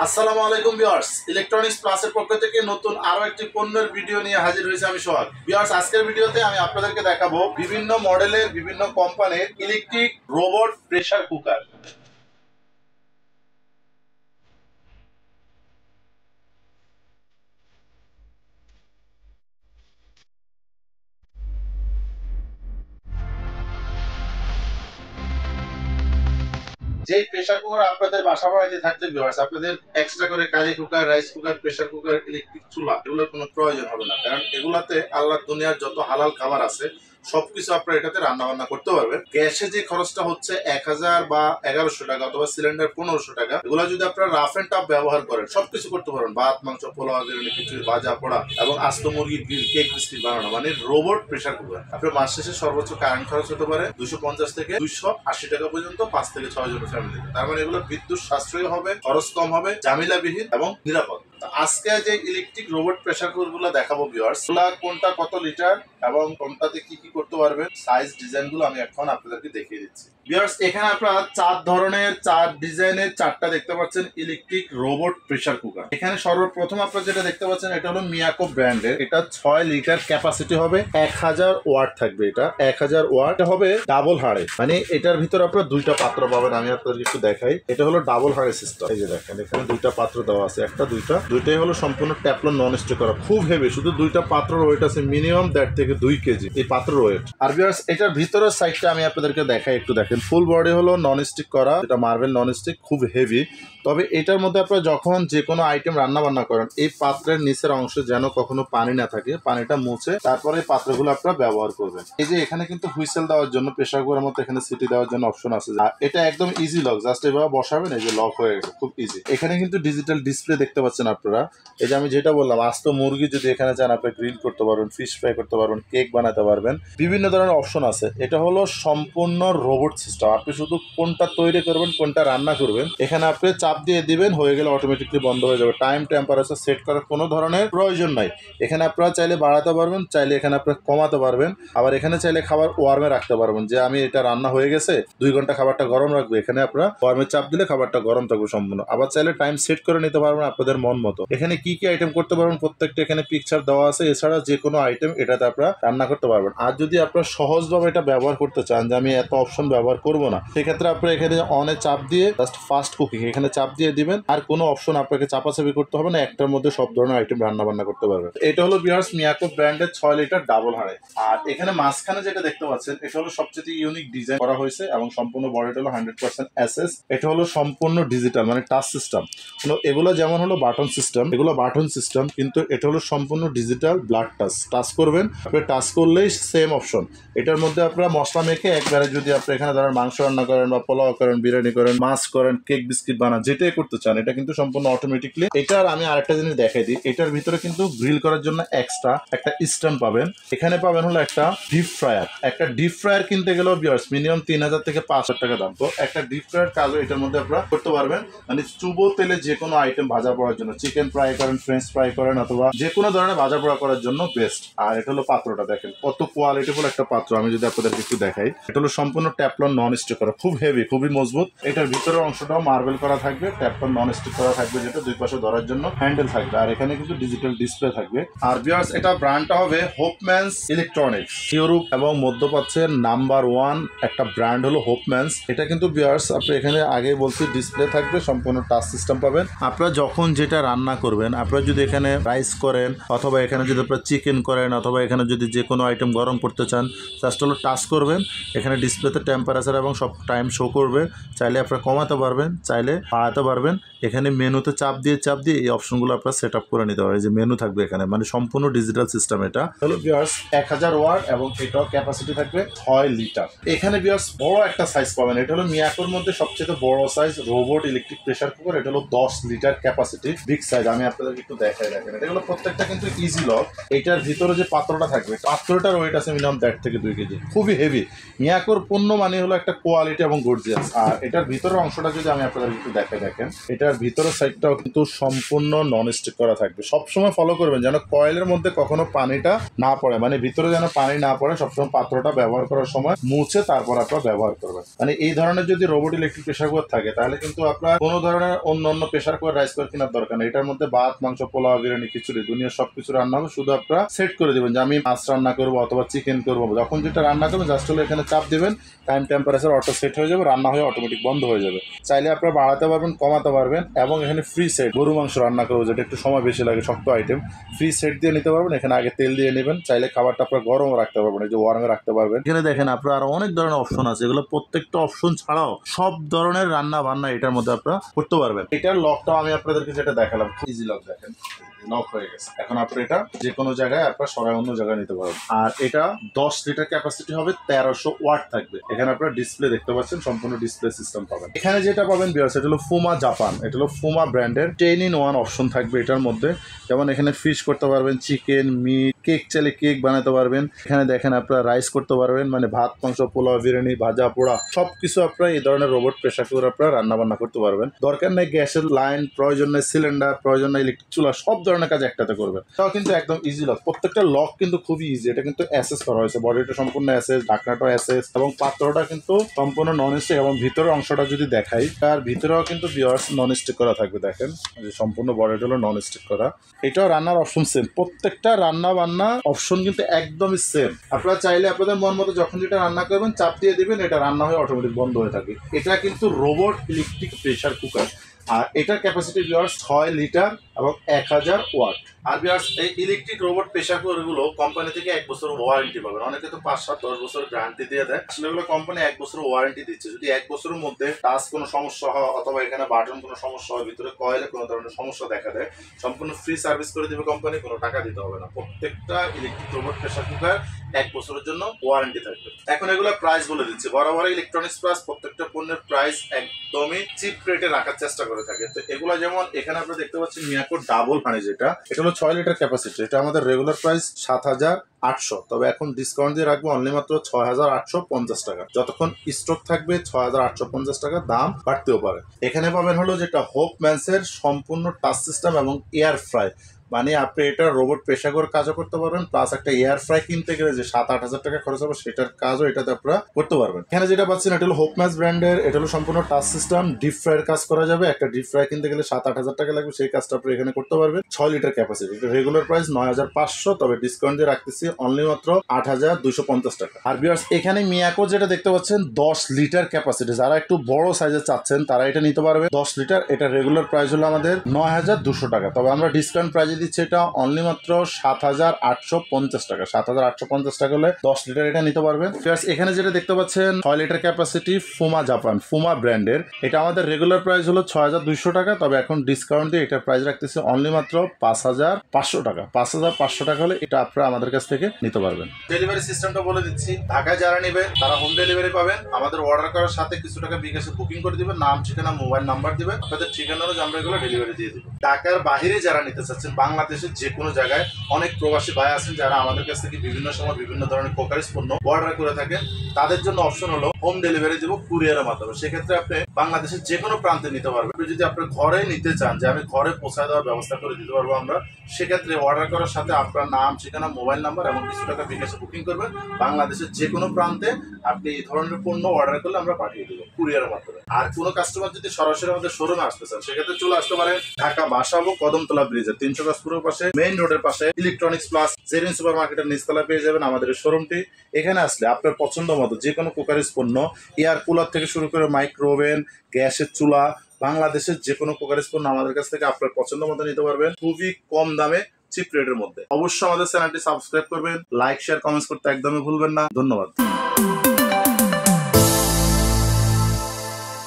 আসসালামু আলাইকুম viewers, electronics প্লাসের পক্ষ থেকে নতুন আরো একটি পণ্যের ভিডিও নিয়ে হাজির হয়েছে আমি সোহাগ। ভিউয়ার্স, আজকের ভিডিওতে আমি আপনাদেরকে দেখাবো বিভিন্ন মডেলের বিভিন্ন কোম্পানির ইলেকট্রিক রোবট প্রেসার কুকার। যে প্রেসার কুকার আপনাদের বাসা বাড়িতে থাকলে ভিউয়ার্স, আপনাদের এক্সট্রা করে curry cooker, rice cooker, pressure cooker, electric চুলা এগুলোর কোনো প্রয়োজন হবে না, কারণ এগুলাতে আল্লাহ দুনিয়ার যত হালাল খাবার আছে সবকিছু আপনারা এটাতে রান্না বান্না করতে পারবেন। গ্যাসে যে খরচটা হচ্ছে 1000 বা 1100 টাকা অথবা সিলিন্ডার 1500 টাকা, এগুলো যদি আপনারা রাফ এন্ড টাফ ব্যবহার করেন সবকিছু করতে পারবেন। ভাত, মাংস, পোলাও, বিরিয়ানি, খিচুড়ি, ভাজা পোড়া এবং আস্ত মুরগি, গ্রিল, কেক, বিস্কিট বানানো, মানে রোবট প্রেসার কুকার। আপনার মাস শেষে সর্বোচ্চ কারেন্ট খরচ হতে পারে 250 থেকে 280 টাকা পর্যন্ত, 5 থেকে 6 জনের ফ্যামিলি। তার মানে এগুলো বিদ্যুৎ সাশ্রয়ী হবে, খরচ কম হবে, ঝামেলাবিহীন এবং নিরাপদ। আজকে যে ইলেকট্রিক রোবট প্রেসার কুকার গুলো দেখাবো ভিউয়ার্স, কোনটা কত লিটার এবং কোনটাতে কি কি করতে পারবেন, সাইজ, ডিজাইন গুলো আমি এখন আপনাদেরকে দেখিয়ে দিচ্ছি। ভিউয়ার্স, এখানে আপনারা 4 ধরনের 4 ডিজাইনের 4টা দেখতে পাচ্ছেন ইলেকট্রিক রোবট প্রেসার কুকার। এখানে সর্বপ্রথম আপনারা যেটা দেখতে পাচ্ছেন এটা হলো মিয়াকো ব্র্যান্ডের। এটা 6 লিটার ক্যাপাসিটি হবে, 1000 ওয়াট থাকবে। এটা 1000 ওয়াট হবে ডাবল হাড়ে, মানে এটার ভিতরে আপনারা দুইটা পাত্র পাবেন। আমি আপনাদেরকে একটু দেখাই, এটা হলো ডাবল হাড়ে সিস্টেম। এই যে দেখেন, এখানে দুইটা পাত্র দেওয়া আছে, একটা দুইটাই হলো সম্পূর্ণ ট্যাফলন নন স্টিক করা, খুব হেভি। শুধু দুইটা পাত্রের ওয়েট আছে মিনিমাম 1.5 থেকে 2 কেজি এই পাত্রের ওয়েট। আর ভিউয়ার্স, এটার ভিতরের সাইডটা আমি আপনাদেরকে দেখাই, একটু দেখেন। ফুল বডি হলো নন স্টিক করা, এটা মার্বেল নন স্টিক, খুব হেভি। তবে এটার মধ্যে আপনারা যখন যে কোনো আইটেম রান্না বান্না করেন, এই পাত্রের নিচের অংশে যেন কখনো পানি না থাকে, পানিটা মুছে তারপরে এই পাত্রগুলো আপনারা ব্যবহার করবেন। এই যে এখানে কিন্তু হুইসেল দেওয়ার জন্য, প্রেসার কুকারের মতো এখানে সিটি দেওয়ার জন্য অপশন আছে। আর এটা একদম ইজি লক, জাস্ট এভাবে বসাবেন, এই যে লক হয়ে গেছে, খুব ইজি। এখানে কিন্তু ডিজিটাল ডিসপ্লে দেখতে পাচ্ছেন আপনারা। এই যে আমি যেটা বললাম, আস্ত মুরগি যদি এখানে চান আপনি গ্রিল করতে পারবেন, ফিশ ফ্রাই করতে পারবেন, কেক বানাতে পারবেন, বিভিন্ন ধরনের অপশন আছে। এটা হলো সম্পূর্ণ রোবট সিস্টেম। আপনি শুধু কোনটা তৈরি করবেন, কোনটা রান্না করবেন, এখানে আপনি চাপ দিয়ে দিবেন, হয়ে গেলে অটোমেটিকলি বন্ধ হয়ে যাবে। টাইম, টেম্পারেচার সেট করার কোনো ধরনের প্রয়োজন নাই। এখানে আপনারা চাইলে বাড়াতে পারবেন, চাইলে এখানে আপনারা কমাতে পারবেন। আবার এখানে চাইলে খাবার ওয়ার্মে রাখতে পারবেন, যে আমি এটা রান্না হয়ে গেছে 2 ঘন্টা খাবারটা গরম রাখবো, এখানে আপনারা ওয়ার্মে চাপ দিলে খাবারটা গরম থাকবে সম্পূর্ণ। আবার চাইলে টাইম সেট করে নিতে পারবেন আপনাদের মন মতো। এখানে কি কি আইটেম করতে পারবেন প্রত্যেকটা এখানে পিকচার দেওয়া আছে। এছাড়া যে কোনো আইটেম এটাতে আপনারা রান্না করতে পারবেন। আর যদি আপনারা সহজভাবে এটা ব্যবহার করতে চান, যে আমি এত অপশন ব্যবহার করব না, সেক্ষেত্রে আপনারা এখানে অনে চাপ দিয়ে জাস্ট ফাস্ট কুকিং এখানে চাপ দিয়ে দিবেন। আর কোনো অপশন আপনাকে চাপাচাপি করতে হবে না, একটার মধ্যে সব ধরনের আইটেম রান্না বান্না করতে পারবেন। এটা হলো ভিউয়ার্স মিয়াকো ব্র্যান্ডের 6 লিটার ডাবল হাঁড়ি। আর এখানে মাঝখানে যেটা দেখতে পাচ্ছেন, এটা হলো সবচেয়ে ইউনিক ডিজাইন করা হয়েছে এবং সম্পূর্ণ বডিটা হলো 100% এসএস। এটা হলো সম্পূর্ণ ডিজিটাল, মানে টাচ সিস্টেম। এগুলো যেমন হলো বাটন সিস্টেম, এগুলো বাটন সিস্টেম, কিন্তু এটা হলো সম্পূর্ণ ডিজিটাল ব্লাড টাচ। টাচ করবেন, আপনি টাচ করলেই সেম অপশন। এটার মধ্যে আপনারা মশলা মেখে একবারে যদি আপনি এখানে ধরেন মাংস রান্না করেন বা পোলাও করেন, বিরিয়ানি করেন, মাছ করেন, কেক বিস্কিট বানান, যেটাই করতে চান, এটা কিন্তু সম্পূর্ণ অটোমেটিকলি। এটার আমি আরেকটা জিনিস দেখাই দিই, এটার ভিতরে কিন্তু গ্রিল করার জন্য এক্সট্রা একটা স্ট্যান্ড পাবেন। এখানে পাবেন হলো একটা ডিপ ফ্রায়ার। একটা ডিপ ফ্রায়ার কিনতে গেলেও ভিউয়ার্স মিনিমাম 3000 থেকে 5000 টাকা দাম। তো একটা ডিপ ফ্রায়ার কাজও এটার মধ্যে আপনারা করতে পারবেন, মানে চুবো তেলে যে কোনো আইটেম ভাজা পোড়ার জন্য, চিকেন ফ্রাই করেন, ফ্রেঞ্চ ফ্রাই করেন, অথবা যে কোনো ধরনের ভাজা পোড়া করার জন্য বেস্ট। আর এটা হলো পাত্রটা, দেখেন কত কোয়ালিটিফুল একটা পাত্র। আমি যদি আপনাদেরকে একটু দেখাই, এটা হলো সম্পূর্ণ ট্যাফলন নন স্টিক করা, খুব হেভি, খুবই মজবুত। এটার ভিতরের অংশটাও মার্বেল করা থাকবে, ট্যাফলন নন স্টিক করা থাকবে, যেটা দুই পাশে ধরার জন্য হ্যান্ডেল থাকবে। আর এখানে কিন্তু ডিজিটাল ডিসপ্লে থাকবে। আর ভিউয়ার্স, এটা ব্র্যান্ডটা হবে হোপম্যানস ইলেকট্রনিক্স। ইউরোপ এবং মধ্যপ্রাচ্যের নাম্বার 1 একটা ব্র্যান্ড হলো হোপম্যানস। এটা কিন্তু ভিউয়ার্স আপনি এখানে আগে বলছি ডিসপ্লে থাকবে, সম্পূর্ণ টাচ সিস্টেম পাবেন। আপনারা যখন যেটা রান্না করবেন, আপনারা যদি এখানে রাইস করেন, অথবা এখানে যদি আপনারা চিকেন করেন, অথবা এখানে যদি যে কোনো আইটেম গরম করতে চান, জাস্ট হলো টাচ করবেন, এখানে ডিসপ্লেতে টেম্পারেচার এবং সব টাইম শো করবে। চাইলে আপনারা কমাতে পারবেন, চাইলে বাড়াতে পারবেন। এখানে মেনুতে চাপ দিয়ে এই অপশনগুলো আপনারা সেট আপ করে নিতে পারবেন। যে মেনু থাকবে এখানে, মানে সম্পূর্ণ ডিজিটাল সিস্টেম। এটা হলো ভিউয়ার্স 1000 ওয়াট এবং এটাও ক্যাপাসিটি থাকবে 6 লিটার। এখানে ভিউয়ার্স বড় একটা সাইজ পাবেন। এটা হলো মিয়াকোর মধ্যে সবচেয়ে বড় size robot electric pressure cooker. এটা হলো 10 লিটার ক্যাপাসিটি, বিগ সাইজ। আমি আপনাদেরকে একটু দেখাই, দেখেন এটা হলো প্রত্যেকটা কিন্তু ইজি লক। এটার ভিতরে যে পাত্রটা থাকবে, পাত্রটার ওয়েট আছে মিনিমাম 1.5 থেকে 2 কেজি, খুবই হেভি। মিয়াকোর পণ্য মানে হলো একটা কোয়ালিটি এবং গর্জিয়াস। আর এটার ভিতরের অংশটা যদি আমি আপনাদের একটু দেখাই, থাকে দেখেন, এটার ভিতরের সাইডটাও কিন্তু সম্পূর্ণ নন স্টিক করা থাকবে। সবসময় ফলো করবেন যেন কয়েলের মধ্যে কখনো পানিটা না পড়ে, মানে ভিতরে যেন পানি না পড়ে। সবসময় পাত্রটা ব্যবহার করার সময় মুছে তারপর আপনারা ব্যবহার করবেন। মানে এই ধরনের যদি রোবট ইলেকট্রিক প্রেসার কুকার থাকে তাহলে কিন্তু আপনার কোনো ধরনের অন্য প্রেসার কুকার, রাইস কুকার কেনার দরকার নেই। এটার মধ্যে ভাত, মাংস, পোলাও, বিরিয়ানি, খিচুড়ি, দুনিয়া সবকিছু রান্না হবে। শুধু আপনারা সেট করে দিবেন যে আমি মাছ রান্না করবো অথবা চিকেন করবো। যখন যেটা রান্না করবেন জাস্ট হলো এখানে চাপ দিবেন, টাইম টেম্পারেচার অটো সেট হয়ে যাবে, রান্না হয়ে অটোমেটিক বন্ধ হয়ে যাবে। চাইলে আপনারা বাড়াতে পারবেন, কমাতে পারবেন। এবং এখানে ফ্রি সেট, গরু মাংস রান্না করবো যেটা একটু সময় বেশি লাগে, শক্ত আইটেম, ফ্রি সেট দিয়ে নিতে পারবেন। এখানে আগে তেল দিয়ে নেবেন। চাইলে খাবারটা আপনার গরম রাখতে পারবেন, এই যে ওয়ার্মে রাখতে পারবেন। এখানে দেখেন আপনার আরো অনেক ধরনের অপশন আছে, এগুলো প্রত্যেকটা অপশন ছাড়াও সব ধরনের রান্না বান্না এটার মধ্যে আপনারা করতে পারবেন। এটার লকটাও আমি আপনাদেরকে যেটা দেখালাম, ইজি লক, দেখেন লক হয়ে গেছে। এখন আপনি এটা যে কোনো জায়গায় আপনার সরাই অন্য জায়গায় নিতে পারবেন। আর এটা 10 লিটার ক্যাপাসিটি হবে, 1300 ওয়াট থাকবে। এখানে আপনারা ডিসপ্লে দেখতে পাচ্ছেন, সম্পূর্ণ ডিসপ্লে সিস্টেম পাবেন। এখানে যেটা পাবেন ভিউয়ার্স, এটা হলো ফুমা জাপান, এটা হলো ফুমা ব্র্যান্ডের 10-in-1 অপশন থাকবে এটার মধ্যে। যেমন এখানে ফিশ করতে পারবেন, চিকেন, মিট, কেক চাইলে কেক বানাতে পারবেন। এখানে দেখেন আপনারা রাইস করতে পারবেন, মানে ভাত, মাংস, পোলাও, বিরিয়ানি, ভাজা, পোড়া সবকিছু আপনারা এই ধরনের রোবট প্রেসার কুকার আপনারা রান্না বান্না করতে পারবেন। দরকার নেই গ্যাসের লাইন, প্রয়োজন নেই সিলিন্ডার, প্রয়োজন নেই ইলেকট্রিক চুলা, সব ধরনের কাজ একটাতে করবেন। এটাও কিন্তু একদম ইজি লক, প্রত্যেকটা লক কিন্তু খুবই ইজি। এটা কিন্তু অ্যাসেস করা হয়েছে, বডিটা সম্পূর্ণ অ্যাসেস, ঢাকনাটাও অ্যাসেস, এবং পাত্রটা কিন্তু সম্পূর্ণ নন স্টিক। এবং ভিতরের অংশটা যদি দেখাই, তার ভিতরেও কিন্তু ভিউয়ার্স নন স্টিক করা থাকবে। দেখেন যে সম্পূর্ণ বডিটা হলো নন স্টিক করা। এটাও রান্নার অপশন সেম, প্রত্যেকটা রান্না বান্না অপশন কিন্তু একদমই সেম। আপনারা চাইলে আপনাদের মন মতো যখন যেটা রান্না করবেন চাপ দিয়ে দিবেন, এটা রান্না হয়ে অটোমেটিক বন্ধ হয়ে থাকে। এটা কিন্তু রোবট ইলেকট্রিক প্রেসার কুকার। আর এটার ক্যাপাসিটি ভিউয়ার্স 6 লিটার এবং 1000 ওয়াট। আর ভিউয়ার্স এই ইলেকট্রিক রোবট প্রেসার কুকারগুলো কোম্পানি থেকে 1 বছর ওয়ারেন্টি পাবেন। অনেকে তো 5, 7, 10 বছর গ্যারান্টি দিয়ে দেয়, আসলে এগুলো কোম্পানি 1 বছর ওয়ারেন্টি দিচ্ছে। যদি 1 বছরের মধ্যে টাচ কোনো সমস্যা হয় অথবা এখানে বাটন কোনো সমস্যা হয়, ভিতরে কয়েলে কোনো ধরনের সমস্যা দেখা দেয়, সম্পূর্ণ ফ্রি সার্ভিস করে দেবে কোম্পানি, কোনো টাকা দিতে হবে না। প্রত্যেকটা ইলেকট্রিক রোবট প্রেসার কুকার 1 বছরের জন্য ওয়ারেন্টি থাকবে। এখন এগুলো প্রাইস বলে দিচ্ছে, বরাবর ইলেকট্রনিক্স প্লাস প্রত্যেকটা পণ্যের প্রাইস একদমই চিপ রেটে রাখার চেষ্টা করে থাকে। তো এগুলো যেমন এখানে আপনারা দেখতে পাচ্ছেন মিয়াকো ডাবল হানি, যেটা এটা হলো 6 লিটার ক্যাপাসিটি। এটা আমাদের রেগুলার প্রাইস 7800, তবে এখন ডিসকাউন্ট দিয়ে রাখবো অনলি মাত্র 6850 টাকা। যতক্ষণ স্টক থাকবে 6850 টাকা, দাম বাড়তেও পারে। এখানে পাবেন হলো যেটা হোপ ম্যান্সের সম্পূর্ণ টাচ সিস্টেম এবং এয়ার ফ্রাই, মানে আপনি এটা রোবট প্রেসার কুকার কাজও করতে পারবেন, প্লাস একটা এয়ার ফ্রাই কিনতে গেলে যে 7-8 হাজার টাকা খরচ হবে সেটার কাজও এটাতে আপনারা করতে পারবেন। এখানে যেটা পাচ্ছেন এটা হলো হোপম্যাস ব্র্যান্ডের, এটা হলো সম্পূর্ণ টাচ সিস্টেম, ডিপ ফ্রাইয়ের কাজ করা যাবে। একটা ডিপ ফ্রাই কিনতে গেলে 7-8 হাজার টাকা লাগবে, সেই কাজটা আপনি এখানে করতে পারবেন। 6 লিটার ক্যাপাসিটি, এটা রেগুলার প্রাইস 9500, তবে ডিসকাউন্ট দিয়ে রাখতেছি অনলি মাত্র 8250 টাকা। আর ভিউয়ার্স এখানে মিয়াকো যেটা দেখতে পাচ্ছেন 10 লিটার ক্যাপাসিটি, যারা একটু বড় সাইজে চাচ্ছেন তারা এটা নিতে পারবে 10 লিটার। এটা রেগুলার প্রাইস হলো আমাদের 9200 টাকা, তবে আমরা ডিসকাউন্ট প্রাইজে দিচ্ছি এটা অনলি মাত্র 7850 টাকা। 7850 টাকা হলে 10 লিটার এটা নিতে পারবেন। এখানে যেটা দেখতে পাচ্ছেন 6 লিটার ক্যাপাসিটি ফুমা জাপান, ফুমা ব্র্যান্ডের, এটা আমাদের রেগুলার প্রাইস হলো 6200 টাকা, তবে এখন ডিসকাউন্ট দিয়ে এটার প্রাইস রাখতেছি অনলি মাত্র 5500 টাকা। 5500 টাকা হলে এটা আপনারা আমাদের কাছ থেকে নিতে পারবেন। ডেলিভারি সিস্টেমটা বলে দিচ্ছি, ঢাকায় যারা নেবেন তারা হোম ডেলিভারি পাবেন। আমাদের অর্ডার করার সাথে কিছু টাকা বিকাশে বুকিং করে দিবেন, নাম, ঠিকানা, মোবাইল নাম্বার দিবেন, আপনাদের ঠিকানা অনুযায়ী আমরা এগুলো ডেলিভারি দিয়ে দিব। ঢাকার বাইরে যারা নিতে চাচ্ছেন, বাংলাদেশের যে কোনো জায়গায় অনেক প্রবাসী ভাই আছেন যারা আমাদের কাছ থেকে বিভিন্ন সময় বিভিন্ন ধরনের কোকারিজ পণ্য অর্ডার করে থাকেন, তাদের জন্য অপশন হলো হোম ডেলিভারি দিব কুরিয়ারের মাধ্যমে। সেক্ষেত্রে আপনি বাংলাদেশের যে কোনো প্রান্তে নিতে পারবেন। আপনি যদি আপনার ঘরে নিতে চান যে আমি ঘরে পৌঁছায় দেওয়ার ব্যবস্থা করে দিতে পারবো আমরা, সেক্ষেত্রে অর্ডার করার সাথে আপনার নাম, ঠিকানা, মোবাইল নাম্বার এবং কিছু টাকা বিকাশে বুকিং করবেন। বাংলাদেশের যে কোনো প্রান্তে আপনি এই ধরনের পণ্য অর্ডার করলে আমরা পাঠিয়ে দেবো কুরিয়ারের মাধ্যমে। আর কোনো কাস্টমার যদি সরাসরি আমাদের শোরুমে আসতে চান, সেক্ষেত্রে চলে আসতে পারেন ঢাকা বাসাবো কদমতলা ব্রিজের 300 গজ পুরো পাশে, মেইন রোডের পাশে, ইলেকট্রনিক্স প্লাস জেরিন সুপার মার্কেটের নিচতলা পেয়ে যাবেন আমাদের শোরুমটি। এখানে আসলে আপনার পছন্দ মতো যে কোনো কুকারিজ পণ্য, এয়ার কুলার থেকে শুরু করে মাইক্রো ওভেন, গ্যাসের চুলা, বাংলাদেশের যে কোনো কুকারিজ পণ্য আমাদের কাছ থেকে আপনার পছন্দ মতো নিতে পারবেন খুবই কম দামে, চিপ রেটের মধ্যে। অবশ্যই আমাদের চ্যানেলটি সাবস্ক্রাইব করবেন, লাইক, শেয়ার, কমেন্টস করতে একদমই ভুলবেন না। ধন্যবাদ।